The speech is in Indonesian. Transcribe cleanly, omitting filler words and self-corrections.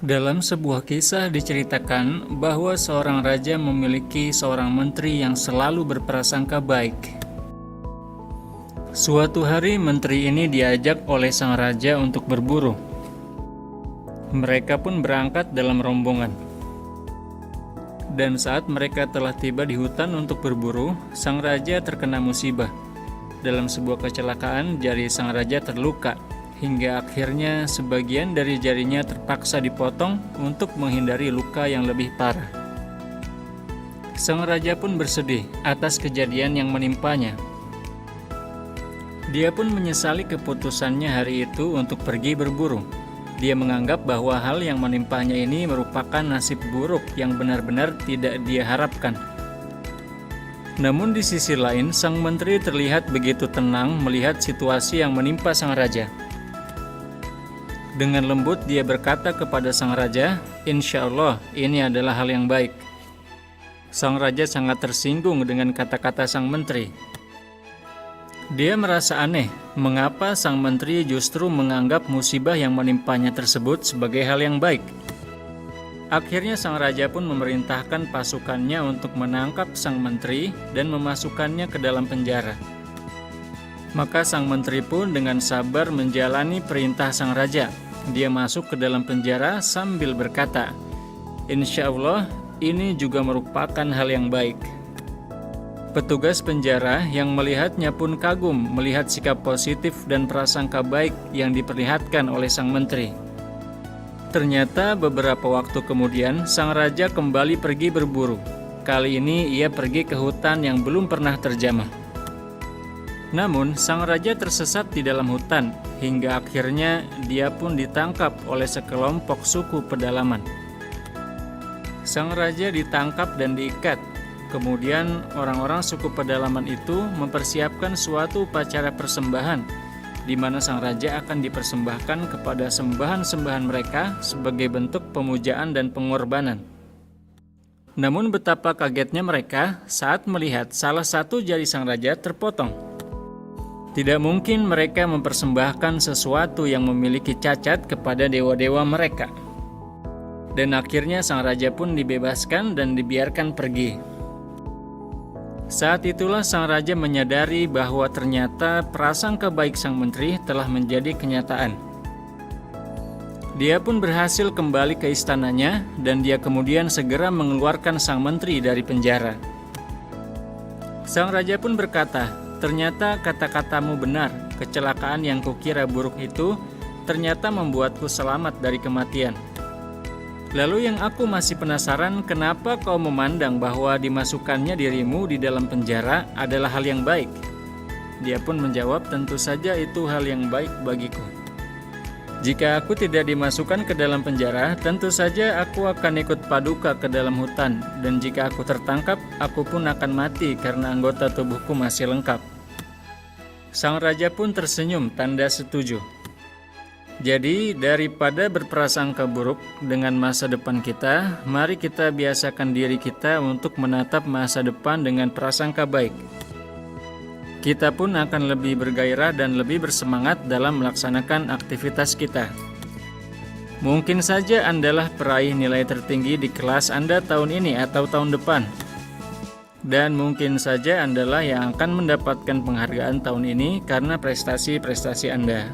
Dalam sebuah kisah diceritakan bahwa seorang raja memiliki seorang menteri yang selalu berprasangka baik. Suatu hari menteri ini diajak oleh sang raja untuk berburu. Mereka pun berangkat dalam rombongan. Dan saat mereka telah tiba di hutan untuk berburu, sang raja terkena musibah. Dalam sebuah kecelakaan, jari sang raja terluka, hingga akhirnya sebagian dari jarinya terpaksa dipotong untuk menghindari luka yang lebih parah. Sang raja pun bersedih atas kejadian yang menimpanya. Dia pun menyesali keputusannya hari itu untuk pergi berburu. Dia menganggap bahwa hal yang menimpanya ini merupakan nasib buruk yang benar-benar tidak dia harapkan. Namun di sisi lain, sang menteri terlihat begitu tenang melihat situasi yang menimpa sang raja. Dengan lembut dia berkata kepada sang raja, "Insya Allah ini adalah hal yang baik." Sang raja sangat tersinggung dengan kata-kata sang menteri. Dia merasa aneh, mengapa sang menteri justru menganggap musibah yang menimpanya tersebut sebagai hal yang baik. Akhirnya sang raja pun memerintahkan pasukannya untuk menangkap sang menteri dan memasukkannya ke dalam penjara. Maka sang menteri pun dengan sabar menjalani perintah sang raja. Dia masuk ke dalam penjara sambil berkata, "Insya Allah ini juga merupakan hal yang baik." Petugas penjara yang melihatnya pun kagum melihat sikap positif dan prasangka baik yang diperlihatkan oleh sang menteri. Ternyata beberapa waktu kemudian sang raja kembali pergi berburu. Kali ini ia pergi ke hutan yang belum pernah terjamah. Namun sang raja tersesat di dalam hutan hingga akhirnya dia pun ditangkap oleh sekelompok suku pedalaman. Sang raja ditangkap dan diikat. Kemudian orang-orang suku pedalaman itu mempersiapkan suatu upacara persembahan di mana sang raja akan dipersembahkan kepada sembahan-sembahan mereka sebagai bentuk pemujaan dan pengorbanan. Namun betapa kagetnya mereka saat melihat salah satu jari sang raja terpotong. Tidak mungkin mereka mempersembahkan sesuatu yang memiliki cacat kepada dewa-dewa mereka. Dan akhirnya sang raja pun dibebaskan dan dibiarkan pergi. Saat itulah sang raja menyadari bahwa ternyata prasangka baik sang menteri telah menjadi kenyataan. Dia pun berhasil kembali ke istananya dan dia kemudian segera mengeluarkan sang menteri dari penjara. Sang raja pun berkata, "Ternyata kata-katamu benar, kecelakaan yang kukira buruk itu ternyata membuatku selamat dari kematian. Lalu yang aku masih penasaran, kenapa kau memandang bahwa dimasukkannya dirimu di dalam penjara adalah hal yang baik?" Dia pun menjawab, "Tentu saja itu hal yang baik bagiku. Jika aku tidak dimasukkan ke dalam penjara, tentu saja aku akan ikut paduka ke dalam hutan, dan jika aku tertangkap, aku pun akan mati karena anggota tubuhku masih lengkap." Sang raja pun tersenyum tanda setuju. Jadi daripada berprasangka buruk dengan masa depan kita, mari kita biasakan diri kita untuk menatap masa depan dengan prasangka baik. Kita pun akan lebih bergairah dan lebih bersemangat dalam melaksanakan aktivitas kita. Mungkin saja Andalah peraih nilai tertinggi di kelas Anda tahun ini atau tahun depan. Dan mungkin saja Andalah yang akan mendapatkan penghargaan tahun ini karena prestasi-prestasi Anda.